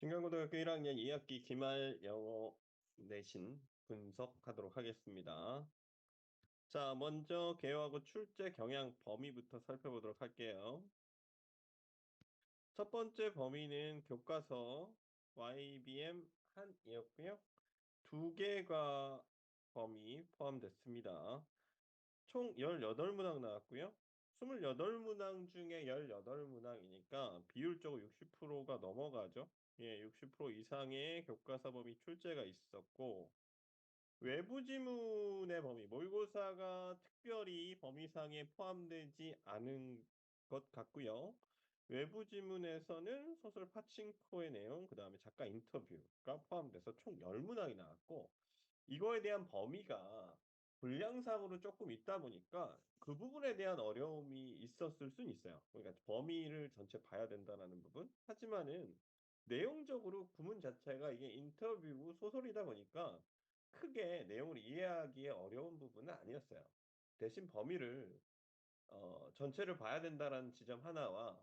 신강고등학교 1학년 2학기 기말 영어 내신 분석하도록 하겠습니다. 자, 먼저 개요하고 출제 경향 범위부터 살펴보도록 할게요. 첫 번째 범위는 교과서 YBM 한이었고요. 두 개가 범위 포함됐습니다. 총 18문항 나왔고요. 28문항 중에 18문항이니까 비율적으로 60%가 넘어가죠. 예, 60% 이상의 교과서 범위 출제가 있었고, 외부 지문의 범위, 모의고사가 특별히 범위상에 포함되지 않은 것 같고요. 외부 지문에서는 소설 파친코의 내용, 그다음에 작가 인터뷰가 포함돼서 총 10문항이 나왔고, 이거에 대한 범위가 분량상으로 조금 있다 보니까 그 부분에 대한 어려움이 있었을 수는 있어요. 그러니까 범위를 전체 봐야 된다라는 부분. 하지만은 내용적으로 구문 자체가 이게 인터뷰고 소설이다 보니까 크게 내용을 이해하기에 어려운 부분은 아니었어요. 대신 범위를 전체를 봐야 된다라는 지점 하나와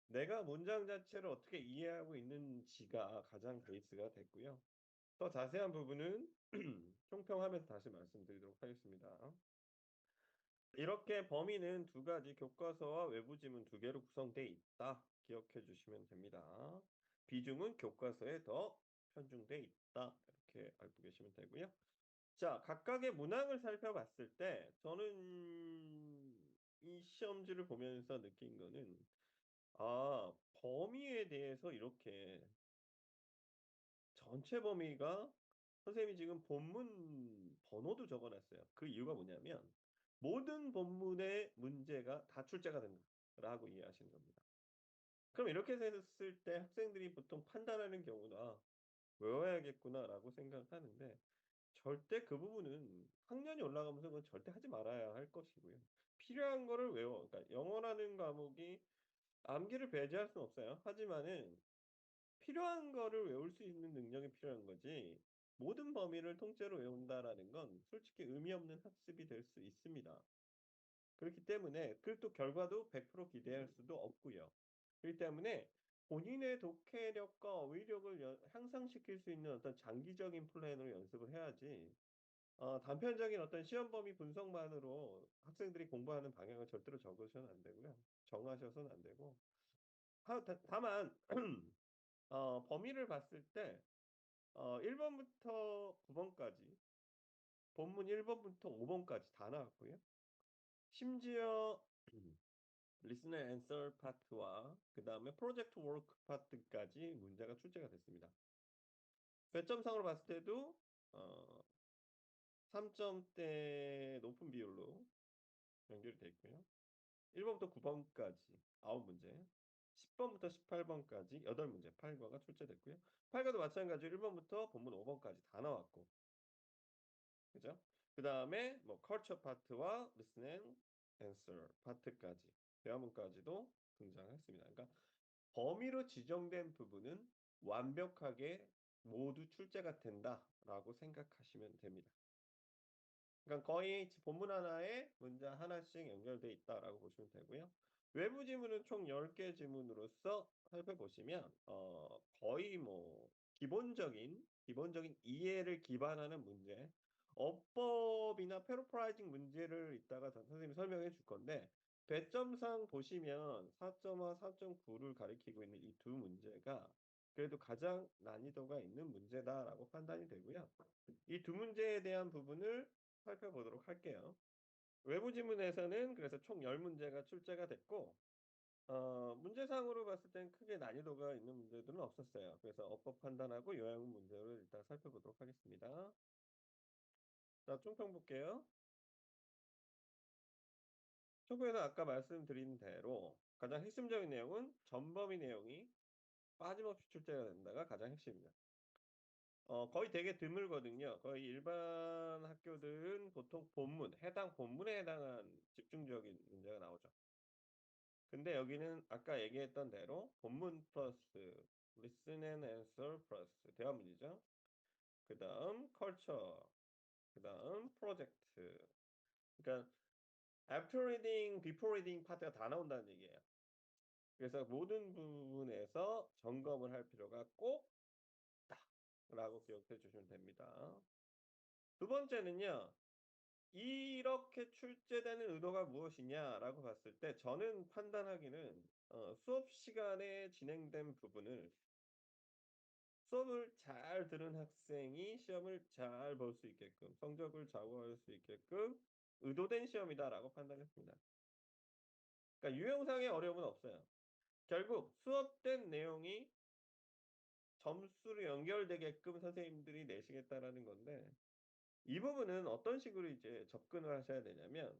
내가 문장 자체를 어떻게 이해하고 있는지가 가장 베이스가 됐고요. 더 자세한 부분은 총평하면서 다시 말씀드리도록 하겠습니다. 이렇게 범위는 두 가지 교과서와 외부 지문 두 개로 구성되어 있다. 기억해 주시면 됩니다. 비중은 교과서에 더 편중돼 있다. 이렇게 알고 계시면 되고요. 자, 각각의 문항을 살펴봤을 때 저는 이 시험지를 보면서 느낀 거는 범위에 대해서 이렇게 전체 범위가 선생님이 지금 본문 번호도 적어 놨어요. 그 이유가 뭐냐면 모든 본문의 문제가 다 출제가 된다라고 이해하시는 겁니다. 그럼 이렇게 됐을 때 학생들이 보통 판단하는 경우는 '아 외워야겠구나.'라고 생각하는데 절대 그 부분은 학년이 올라가면서 그건 절대 하지 말아야 할 것이고요. 필요한 거를 외워 그러니까 영어라는 과목이 암기를 배제할 수는 없어요. 하지만은 필요한 거를 외울 수 있는 능력이 필요한 거지 모든 범위를 통째로 외운다라는 건 솔직히 의미 없는 학습이 될 수 있습니다. 그렇기 때문에 그리고 또 결과도 100% 기대할 수도 없고요. 그렇기 때문에 본인의 독해력과 어휘력을 향상시킬 수 있는 어떤 장기적인 플랜으로 연습을 해야지 단편적인 어떤 시험 범위 분석만으로 학생들이 공부하는 방향을 절대로 적으셔는 안 되고요. 정하셔서는 안 되고 다만 범위를 봤을 때 1 번부터 9 번까지 본문 1 번부터 5 번까지 다 나왔고요. 심지어 Listen and Answer 파트와 그다음에 프로젝트 워크 파트까지 문제가 출제가 됐습니다. 배점상으로 봤을 때도 어 3 점대 높은 비율로 연결이 돼 있고요. 1 번부터 9 번까지 9 문제, 10 번부터 18 번까지 8 문제 8 과가 출제됐고요. 8 과도 마찬가지로 1 번부터 본문 5 번까지 다 나왔고 그죠? 그다음에 뭐 컬처 파트와 Listen and Answer 파트까지 대화문까지도 등장했습니다. 그러니까 범위로 지정된 부분은 완벽하게 모두 출제가 된다라고 생각하시면 됩니다. 그러니까 거의 본문 하나에 문장 하나씩 연결돼 있다라고 보시면 되고요. 외부 지문은 총 10개 지문으로서 살펴보시면 거의 뭐 기본적인 이해를 기반하는 문제, 어법이나 패러프라이징 문제를 이따가 선생님이 설명해 줄 건데 배점상 보시면 4.5, 4.9를 가리키고 있는 이 두 문제가 그래도 가장 난이도가 있는 문제다라고 판단이 되고요. 이 두 문제에 대한 부분을 살펴보도록 할게요. 외부 지문에서는 그래서 총 10 문제가 출제가 됐고 문제상으로 봤을 땐 크게 난이도가 있는 문제들은 없었어요. 그래서 어법 판단하고 요약문 문제를 일단 살펴보도록 하겠습니다. 자 총평 볼게요. 초보에서 아까 말씀드린 대로 가장 핵심적인 내용은 전범위 내용이 빠짐없이 출제가 된다가 가장 핵심입니다. 거의 되게 드물거든요. 거의 일반 학교들은 보통 해당 본문에 해당한 집중적인 문제가 나오죠. 근데 여기는 아까 얘기했던 대로 본문 플러스 listen and answer 플러스 대화문이죠. 그다음 culture, 그다음 프로젝트. 그러니까 after reading, before reading 파트가 다 나온다는 얘기예요. 그래서 모든 부분에서 점검을 할 필요가 꼭 라고 기억해 주시면 됩니다. 두 번째는요. 이렇게 출제되는 의도가 무엇이냐라고 봤을 때 저는 판단하기는 수업 시간에 진행된 부분을 수업을 잘 들은 학생이 시험을 잘 볼 수 있게끔 성적을 좌우할 수 있게끔 의도된 시험이다라고 판단했습니다. 그러니까 유형상의 어려움은 없어요. 결국 수업된 내용이 점수로 연결되게끔 선생님들이 내시겠다라는 건데 이 부분은 어떤 식으로 이제 접근을 하셔야 되냐면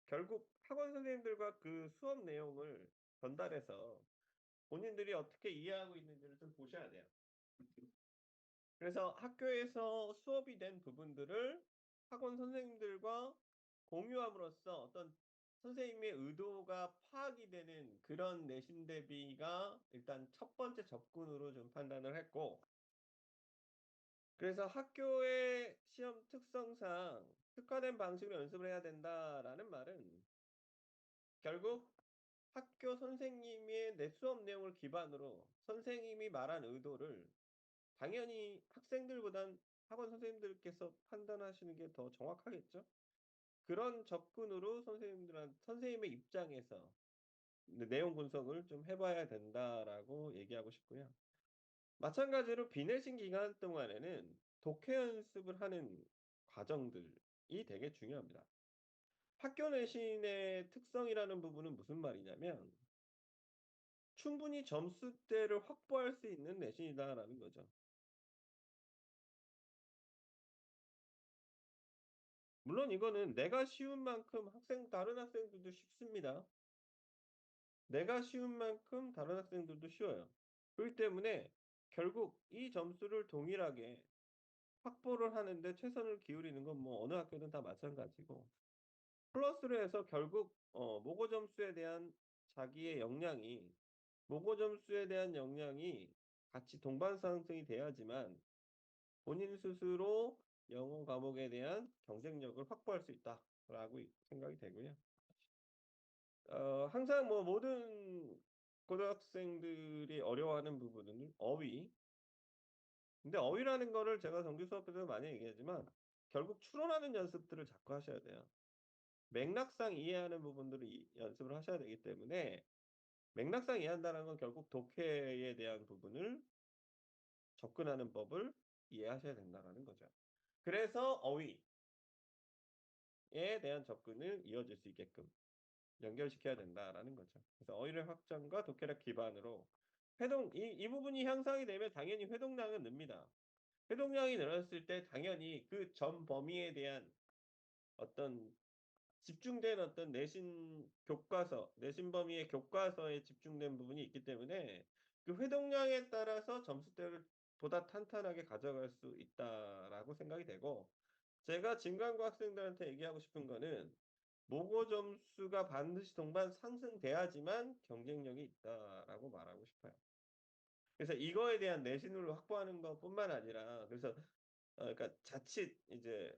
결국 학원 선생님들과 그 수업 내용을 전달해서 본인들이 어떻게 이해하고 있는지를 좀 보셔야 돼요. 그래서 학교에서 수업이 된 부분들을 학원 선생님들과 공유함으로써 어떤 선생님의 의도가 파악이 되는 그런 내신 대비가 일단 첫 번째 접근으로 좀 판단을 했고 그래서 학교의 시험 특성상 "특화된 방식으로 연습을 해야 된다."라는 말은 결국 학교 선생님의 내 수업 내용을 기반으로 선생님이 말한 의도를 당연히 학생들보단 학원 선생님들께서 판단하시는 게 더 정확하겠죠. 그런 접근으로 선생님의 입장에서 내용 분석을 좀 해 봐야 된다라고 얘기하고 싶고요. 마찬가지로 비내신 기간 동안에는 독해 연습을 하는 과정들이 되게 중요합니다. 학교 내신의 특성이라는 부분은 무슨 말이냐면 충분히 점수대를 확보할 수 있는 내신이다라는 거죠. 물론 이거는 내가 쉬운 만큼 다른 학생들도 쉽습니다. 내가 쉬운 만큼 다른 학생들도 쉬워요. 그렇기 때문에 결국 이 점수를 동일하게 확보를 하는 데 최선을 기울이는 건 뭐 어느 학교든 다 마찬가지고 플러스로 해서 결국 모고 점수에 대한 자기의 역량이 모고 점수에 대한 역량이 같이 동반 상승이 돼야지만 본인 스스로 영어 과목에 대한 경쟁력을 확보할 수 있다라고 생각이 되고요. 항상 뭐 모든 고등학생들이 어려워하는 부분은 어휘. 근데 어휘라는 거를 제가 정규 수업에서 많이 얘기하지만 결국 추론하는 연습들을 자꾸 하셔야 돼요. 맥락상 이해하는 부분들을 연습을 하셔야 되기 때문에 맥락상 이해한다는 건 결국 독해에 대한 부분을 접근하는 법을 이해하셔야 된다라는 거죠. 그래서 어휘에 대한 접근을 이어질 수 있게끔 연결시켜야 된다라는 거죠. 그래서 어휘력 확장과 독해력 기반으로 이 부분이 향상이 되면 당연히 회동량은 늡니다. 회동량이 늘었을 때 당연히 그 전 범위에 대한 어떤 집중된 어떤 내신 범위의 교과서에 집중된 부분이 있기 때문에 그 회동량에 따라서 점수대를 보다 탄탄하게 가져갈 수 있다라고 생각이 되고 제가 진관고 학생들한테 얘기하고 싶은 거는 "모고 점수가 반드시 동반 상승돼야지만 경쟁력이 있다."라고 말하고 싶어요. 그래서 이거에 대한 내신을 확보하는 것뿐만 아니라 그래서 그러니까 자칫 이제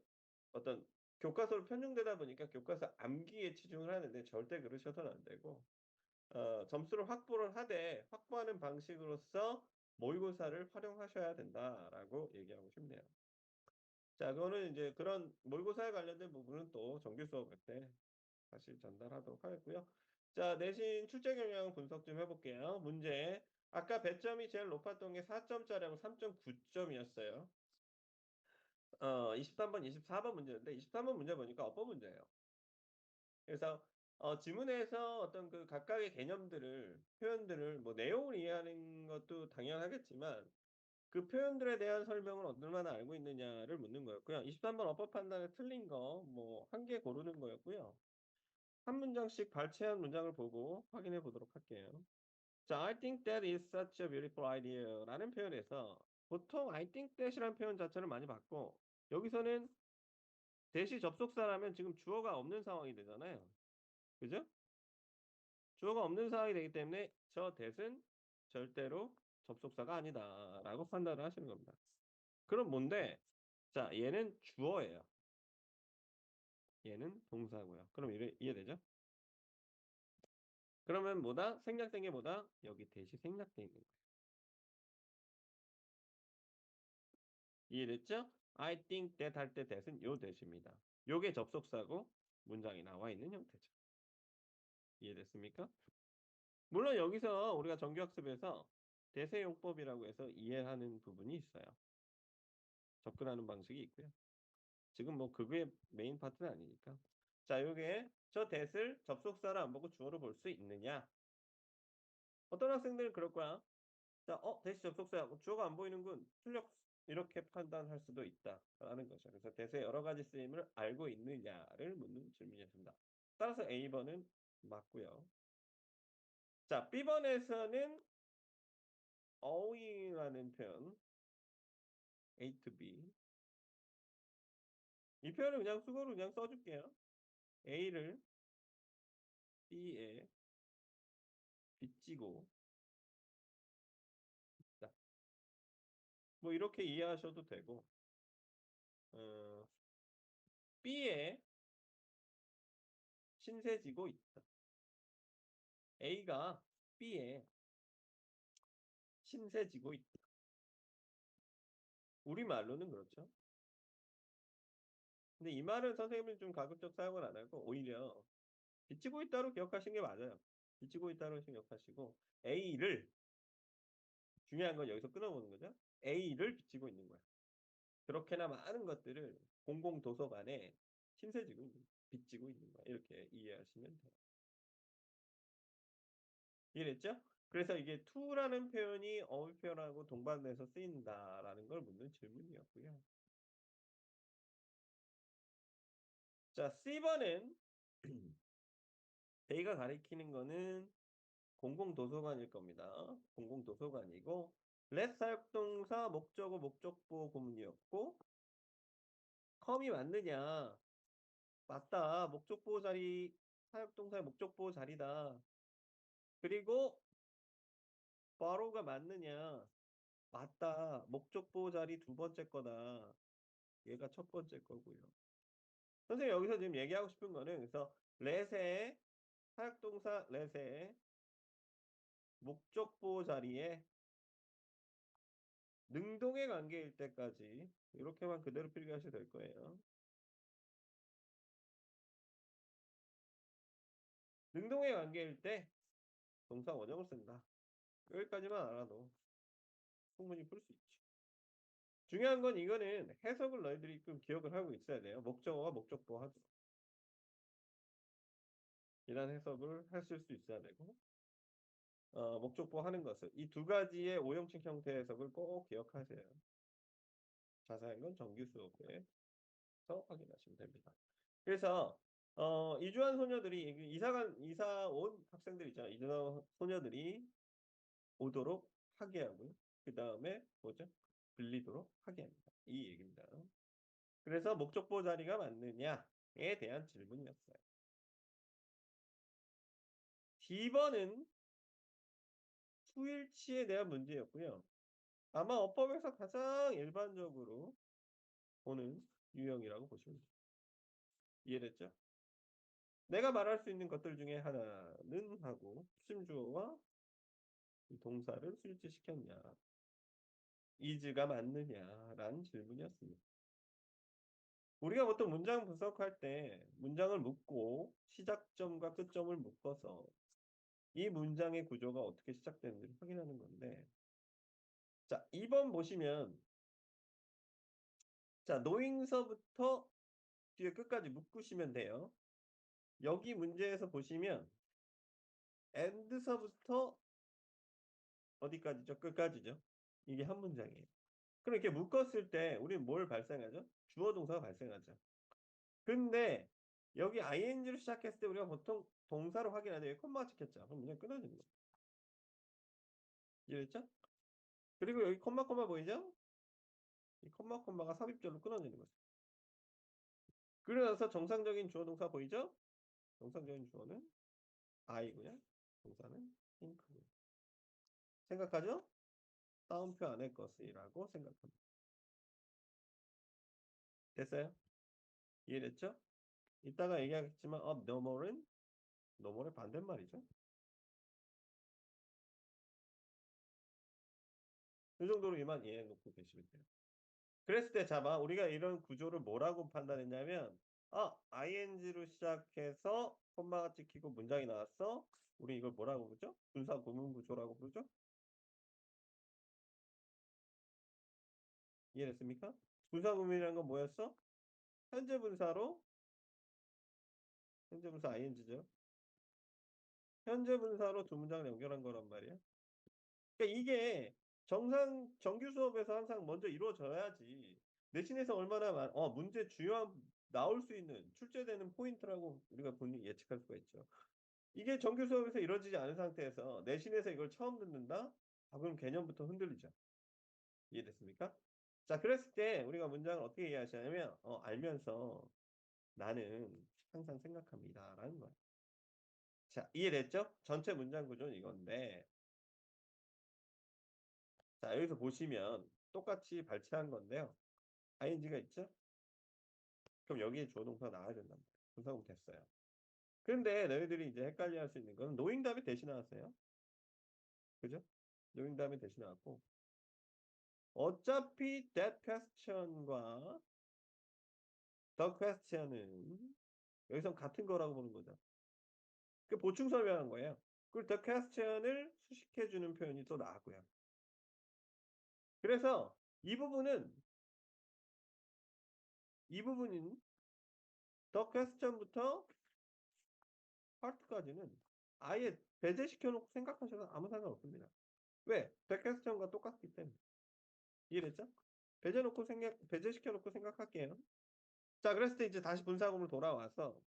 어떤 교과서로 편중되다 보니까 교과서 암기에 치중을 하는데 절대 그러셔서는 안 되고 점수를 확보를 하되 확보하는 방식으로서 모의고사를 활용하셔야 된다라고 얘기하고 싶네요. 자 그거는 인제 그런 모의고사에 관련된 부분은 또 정규 수업할 때 다시 전달하도록 하겠고요. 자 내신 출제 경향 분석 좀 해 볼게요. 문제 아까 배점이 제일 높았던 게 4 점짜리하고 3.9 점이었어요. 23 번, 24번 문제였는데 23번 문제 보니까 어법 문제예요. 그래서 지문에서 어떤 그 각각의 개념들을 표현들을 뭐 내용을 이해하는 것도 당연하겠지만 그 표현들에 대한 설명을 얼마나 알고 있느냐를 묻는 거였고요. 23번 어법 판단에 틀린 거 뭐 한 개 고르는 거였고요. 한 문장씩 발췌한 문장을 보고 확인해 보도록 할게요. 자 "I think that is such a beautiful idea."라는 표현에서 보통 I think that이라는 표현 자체를 많이 봤고 여기서는 대시 접속사라면 지금 주어가 없는 상황이 되잖아요. 그죠? 주어가 없는 상황이 되기 때문에 저 that은 절대로 접속사가 아니다라고 판단을 하시는 겁니다. 그럼 뭔데 자 얘는 주어예요. 얘는 동사고요. 그럼 이해되죠? 그러면 뭐다? 생략된 게 뭐다? 여기 that이 생략돼 있는 거예요. 이해됐죠? I think that 할 때 that은 요 that입니다. 요게 접속사고 문장이 나와 있는 형태죠. 이해됐습니까? 물론 여기서 우리가 정규학습에서 대세 용법이라고 해서 이해하는 부분이 있어요. 접근하는 방식이 있고요. 지금 뭐 그게 메인 파트는 아니니까. 자, 요게 저 that을 접속사로 안 보고 주어로 볼 수 있느냐? 어떤 학생들은 그럴 거야. 자, that이 접속사야. 주어가 안 보이는군. 출력 이렇게 판단할 수도 있다라는 거죠. 그래서 that의 여러 가지 쓰임을 알고 있느냐를 묻는 질문이었습니다. 따라서 A번은 맞고요. 자, B번에서는 owing이라는 표현 A to B 이 표현을 그냥 수거로 그냥 써줄게요. A를 B에 빚지고 있다. 뭐 이렇게 이해하셔도 되고 어, B에 신세지고 있다. A가 B에 신세지고 있다. 우리말로는 그렇죠. 근데 이 말은 선생님은 좀 가급적 사용을 안 하고 오히려 빚지고 있다로 기억하시는 게 맞아요. 빚지고 있다로 기억하시고 A를 중요한 건 여기서 끊어보는 거죠. A를 빚지고 있는 거야. 그렇게나 많은 것들을 공공 도서관에 신세지고 있는 거야. 빚지고 있는 거야. 이렇게 이해하시면 돼요. 이해됐죠? 그래서 이게 to라는 표현이 어휘 표현하고 동반돼서 쓰인다라는 걸 묻는 질문이었고요. 자, C번은 A가 가리키는 거는 공공도서관일 겁니다. 공공도서관이고 let 사역동사 목적어 목적보 구문이었고 컴이 맞느냐? 맞다. 목적보 자리 사역동사의 목적보 자리다. 그리고 borrow가 맞느냐? 맞다. 목적보 자리 두 번째 거다. 얘가 첫 번째 거고요. 선생님 여기서 지금 얘기하고 싶은 거는 그래서 let의 사역동사 let의 목적보 자리에 능동의 관계일 때까지 이렇게만 그대로 필기하셔도 될 거예요. 능동의 관계일 때 동사 원형을 쓴다. 여기까지만 알아도 충분히 풀 수 있죠. 중요한 건 이거는 해석을 너희들이 좀 기억을 하고 있어야 돼요. 목적어와 목적보 하죠. 이런 해석을 하실 수 있어야 되고 목적보 하는 것을 이 두 가지의 오형식 형태 해석을 꼭 기억하세요. 자세한 건 정규 수업에서 확인하시면 됩니다. 그래서 이주한 소녀들이 이사 온 학생들 있잖아요. 이주한 소녀들이 오도록 하게 하고요. 그 다음에 뭐죠? 빌리도록 하게 합니다. 이 얘기입니다. 그래서 목적보 자리가 맞느냐에 대한 질문이었어요. D번은 수일치에 대한 문제였고요. 아마 어법에서 가장 일반적으로 보는 유형이라고 보시면 돼요. 이해됐죠? 내가 말할 수 있는 것들 중에 하나는 하고 심주어와 이 동사를 수일치시켰냐 is가 맞느냐라는 질문이었습니다. 우리가 보통 문장 분석할 때 문장을 묶고 시작점과 끝점을 묶어서 이 문장의 구조가 어떻게 시작되는지를 확인하는 건데 자, 2번 보시면 자, 노잉서부터 뒤에 끝까지 묶으시면 돼요. 여기 문제에서 보시면 and서부터 어디까지죠? 끝까지죠. 이게 한 문장이에요. 그럼 이렇게 묶었을 때 우리는 뭘 발생하죠? 주어 동사가 발생하죠. 근데 여기 ing로 시작했을 때 우리가 보통 동사로 확인하는데 콤마가 찍혔죠. 그럼 문장 끊어지는 거예요. 이해됐죠? 그리고 여기 콤마 보이죠? 이 콤마가 삽입절로 끊어지는 거죠. 그래서 정상적인 주어 동사 보이죠? 정상적인 주어는 I고요. 동사는 think고요. 생각하죠? 따옴표 안에 것이라고 생각합니다. 됐어요? 이해됐죠? 이따가 얘기하겠지만 abnormal은 반대말이죠. 이 정도로 이만 이해해 놓고 계시면 돼요. 그랬을 때 잡아 우리가 이런 구조를 뭐라고 판단했냐면 ing로 시작해서 콤마가 찍히고 문장이 나왔어. 우리 이걸 뭐라고 부르죠? 분사 구문 구조라고 부르죠? 이해됐습니까? 분사 구문이라는 건 뭐였어? 현재 분사로 현재 분사 ing죠. 현재 분사로 두 문장을 연결한 거란 말이야. 그러니까 이게 정규 수업에서 항상 먼저 이루어져야지 내신에서 얼마나 문제 주요한 나올 수 있는 출제되는 포인트라고 우리가 분명히 예측할 수가 있죠. 이게 정규 수업에서 이루어지지 않은 상태에서 내신에서 이걸 처음 듣는다? 그럼 개념부터 흔들리죠. 이해됐습니까? 자, 그랬을 때 우리가 문장을 어떻게 이해하시냐면 알면서 나는 항상 생각합니다라는 거예요. 자, 이해됐죠? 전체 문장 구조는 이건데 자, 여기서 보시면 똑같이 발췌한 건데요. ing가 있죠? 그럼 여기에 주어 동사 나와야 된단 말이에요. 분사구문 됐어요. 근데 너희들이 이제 헷갈려 할 수 있는 건 knowing 다음에 대신 나왔어요. 그죠? knowing 다음에 대신 나왔고 어차피 that question과 the question은 여기서 같은 거라고 보는 거죠. 그 보충 설명한 거예요. 그리고 the question을 수식해 주는 표현이 또 나왔고요. 그래서 이 부분은 이 부분인 the question부터 파트까지는 아예 배제시켜 놓고 생각하셔도 아무 상관없습니다. 왜? the question과 똑같기 때문에. 이해됐죠? 배제시켜 놓고 생각할게요. 자, 그랬을 때 이제 다시 분사구문 돌아와서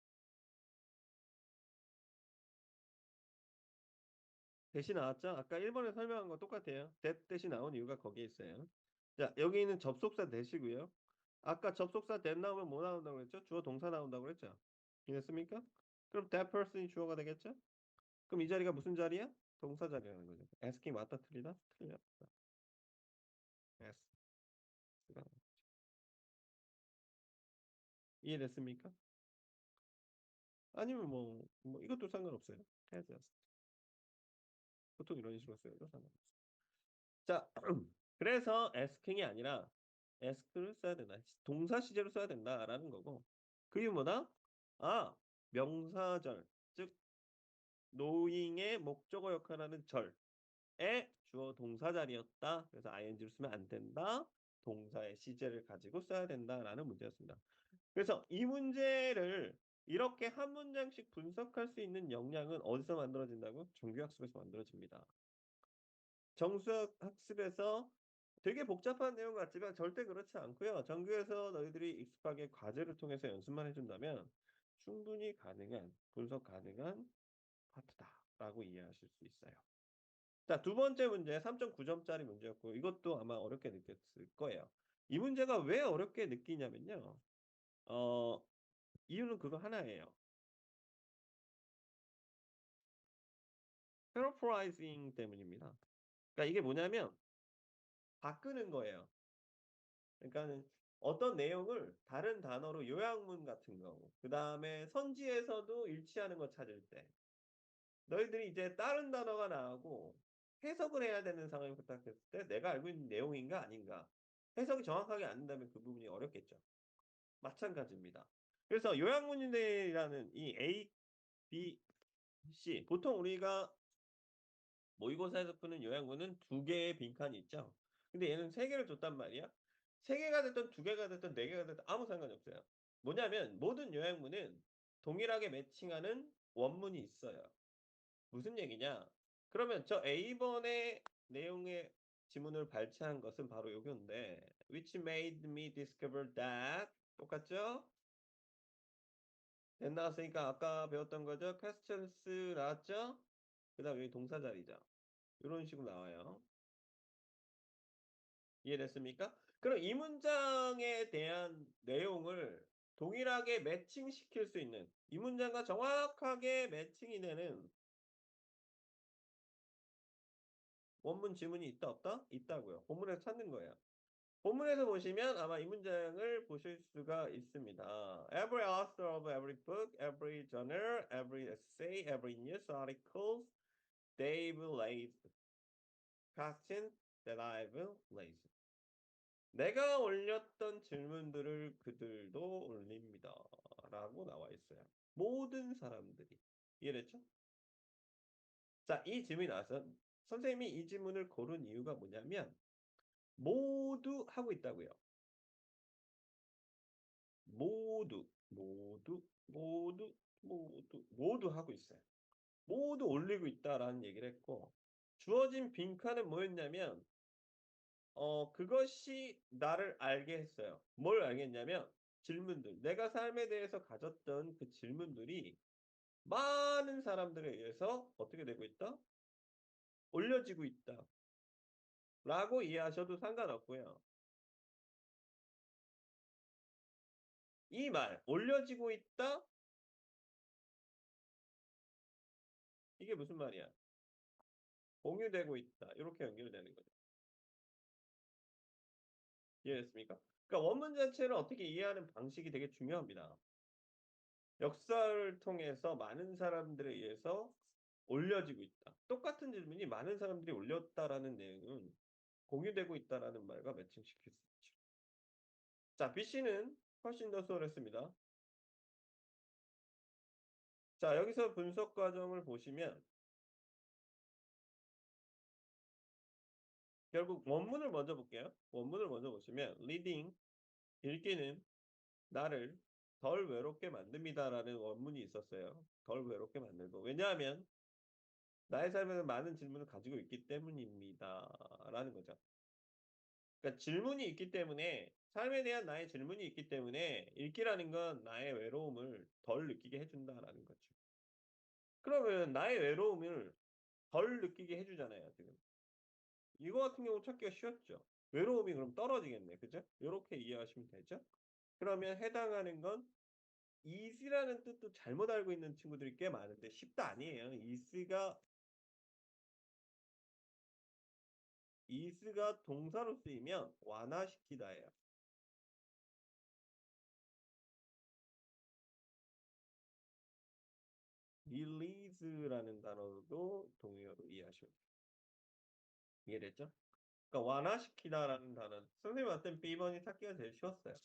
대시 나왔죠? 아까 1번에 설명한 거 똑같아요. that 대시 나온 이유가 거기에 있어요. 자, 여기 있는 접속사 대시고요. 아까 접속사 that 나오면 뭐 나온다고 그랬죠? 주어 동사 나온다고 그랬죠? 이해됐습니까? 그럼 that person이 주어가 되겠죠? 그럼 이 자리가 무슨 자리야? 동사 자리라는 거죠. asking 맞다 틀리다? 틀렸다. ask. 이해됐습니까? 아니면 이것도 상관없어요. has asked. 보통 이런 식으로 써요. 상관없어요. 자, 그래서 asking이 아니라 ask를 써야 된다. 동사 시제로 써야 된다라는 거고. 그 이유 뭐다? 명사절, 즉 knowing의 목적어 역할하는 절의 주어 동사 자리였다. 그래서 ing를 쓰면 안 된다. 동사의 시제를 가지고 써야 된다라는 문제였습니다. 그래서 이 문제를 이렇게 한 문장씩 분석할 수 있는 역량은 어디서 만들어진다고? 정규학습에서 만들어집니다. 정수학습에서 되게 복잡한 내용 같지만 절대 그렇지 않고요. 정규에서 너희들이 익숙하게 과제를 통해서 연습만 해준다면 충분히 가능한, 분석 가능한 파트다라고 이해하실 수 있어요. 자, 두 번째 문제 3.9점짜리 문제였고 이것도 아마 어렵게 느꼈을 거예요. 이 문제가 왜 어렵게 느끼냐면요. 어, 이유는 그거 하나예요. paraphrasing 때문입니다. 그러니까 이게 뭐냐면 바꾸는 거예요. 그러니까는 어떤 내용을 다른 단어로 요약문 같은 거, 그 다음에 선지에서도 일치하는 거 찾을 때, 너희들이 이제 다른 단어가 나오고 해석을 해야 되는 상황이 부탁했을 때 내가 알고 있는 내용인가 아닌가 해석이 정확하게 안 된다면 그 부분이 어렵겠죠. 마찬가지입니다. 그래서 요약문이라는 이 A, B, C 보통 우리가 모의고사에서 푸는 요약문은 두 개의 빈칸이 있죠. 근데 얘는 세 개를 줬단 말이야. 세 개가 됐든 두 개가 됐든 네 개가 됐든 아무 상관이 없어요. 뭐냐면 모든 요약문은 동일하게 매칭하는 원문이 있어요. 무슨 얘기냐? 그러면 저 A번의 내용의 지문을 발췌한 것은 바로 요건데 which made me discover that 똑같죠? that 나왔으니까 아까 배웠던 거죠? questions 나왔죠? 그 다음 여기 동사 자리죠. 이런 식으로 나와요. 이해됐습니까? 그럼 이 문장에 대한 내용을 동일하게 매칭시킬 수 있는 이 문장과 정확하게 매칭이 되는 원문 지문이 있다 없다? 있다고요. 본문에서 찾는 거예요. 본문에서 보시면 아마 이 문장을 보실 수가 있습니다. Every author of every book, every journal, every essay, every news articles, they've raised questions that I've raised. "내가 올렸던 질문들을 그들도 올립니다."라고 나와 있어요. 모든 사람들이. 이해됐죠? 자, 이 질문이 나와서 선생님이 이 질문을 고른 이유가 뭐냐면 모두 하고 있다고요. 모두, 모두, 모두, 모두 하고 있어요. 모두 올리고 있다라는 얘기를 했고 주어진 빈칸은 뭐였냐면 그것이 나를 알게 했어요. 뭘 알게 했냐면 질문들. 내가 삶에 대해서 가졌던 그 질문들이 많은 사람들에 의해서 어떻게 되고 있다? 올려지고 있다라고 이해하셔도 상관없고요. 이 말 "올려지고 있다." 이게 무슨 말이야? "공유되고 있다." 요렇게 연결되는 거죠. 이해됐습니까? 그러니까 원문 자체를 어떻게 이해하는 방식이 되게 중요합니다. 역사를 통해서 많은 사람들에 의해서 올려지고 있다. 똑같은 질문이 많은 사람들이 올렸다라는 내용은 공유되고 있다라는 말과 매칭시킬 수 있죠. 자, BC는 훨씬 더 수월했습니다. 자, 여기서 분석 과정을 보시면 결국 원문을 먼저 볼게요. 원문을 먼저 보시면 reading 읽기는 나를 덜 외롭게 만듭니다라는 원문이 있었어요. 덜 외롭게 만들고. 왜냐하면 나의 삶에는 많은 질문을 가지고 있기 때문입니다라는 거죠. 그러니까 질문이 있기 때문에 삶에 대한 나의 질문이 있기 때문에 읽기라는 건 나의 외로움을 덜 느끼게 해 준다라는 거죠. 그러면 나의 외로움을 덜 느끼게 해 주잖아요 지금. 이거 같은 경우 찾기가 쉬웠죠. 외로움이 그럼 떨어지겠네. 그죠? 요렇게 이해하시면 되죠? 그러면 해당하는 건 easy라는 뜻도 잘못 알고 있는 친구들이 꽤 많은데 쉽다 아니에요. easy가 동사로 쓰이면 완화시키다예요. release라는 단어도 동의어로 이해하시면 돼요. 이해됐죠? 그러니까 완화시키다라는 단어는 선생님한테는 B번이 찾기가 제일 쉬웠어요.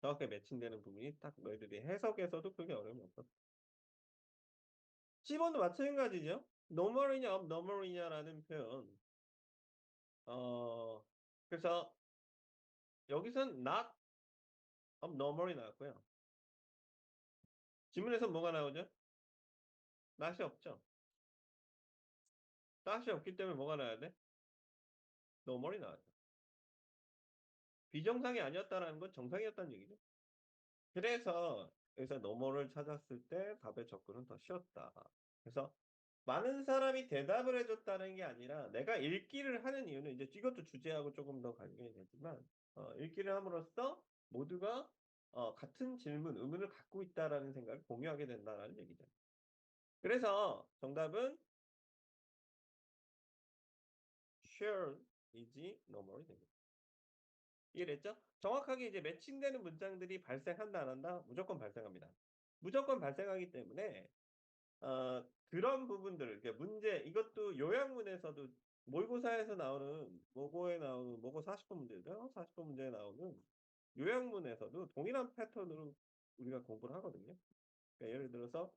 정확하게 매칭되는 부분이 딱 너희들이 해석에서도 크게 어려움이 없었어. C번도 마찬가지죠. 노멀이냐 업노멀이냐라는 표현. 어 그래서 여기선 not abnormal이 나왔고요. 지문에선 뭐가 나오죠? not이 없죠. not이 없기 때문에 뭐가 나와야 돼? normal이 나와죠. 비정상이 아니었다라는 건 정상이었다는 얘기죠. 그래서 여기서 normal을 찾았을 때 답의 접근은 더 쉬웠다. 그래서 많은 사람이 대답을 해 줬다는 게 아니라 내가 읽기를 하는 이유는 이제 이것도 주제하고 조금 더 관련이 되지만 읽기를 함으로써 모두가 같은 질문, 의문을 갖고 있다라는 생각을 공유하게 된다라는 얘기죠. 그래서 정답은 share이지 normal이 됩니다. 이해됐죠? 정확하게 이제 매칭되는 문장들이 발생한다 안 한다? 무조건 발생합니다. 무조건 발생하기 때문에 그런 부분들 이게 문제 이것도 요약문에서도 모의고사에서 나오는 모고에 나오는 모고 40번 문제죠. 40번 문제에 나오는 요약문에서도 동일한 패턴으로 우리가 공부를 하거든요. 그러니까 예를 들어서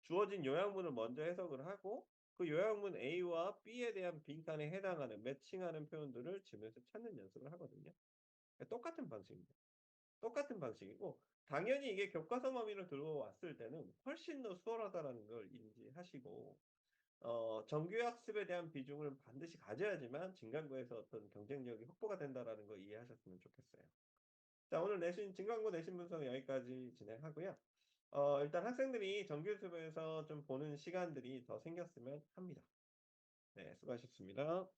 주어진 요약문을 먼저 해석을 하고 그 요약문 A와 B에 대한 빈칸에 해당하는 매칭하는 표현들을 지문에서 찾는 연습을 하거든요. 그러니까 똑같은 방식입니다. 똑같은 방식이고 당연히 이게 교과서 범위로 들어왔을 때는 훨씬 더 수월하다라는 걸 인지하시고 정규 학습에 대한 비중을 반드시 가져야지만 진강고에서 어떤 경쟁력이 확보가 된다라는 거 이해하셨으면 좋겠어요. 자, 오늘 내신 진강고 내신 분석 여기까지 진행하고요. 일단 학생들이 정규 수업에서 좀 보는 시간들이 더 생겼으면 합니다. 네, 수고하셨습니다.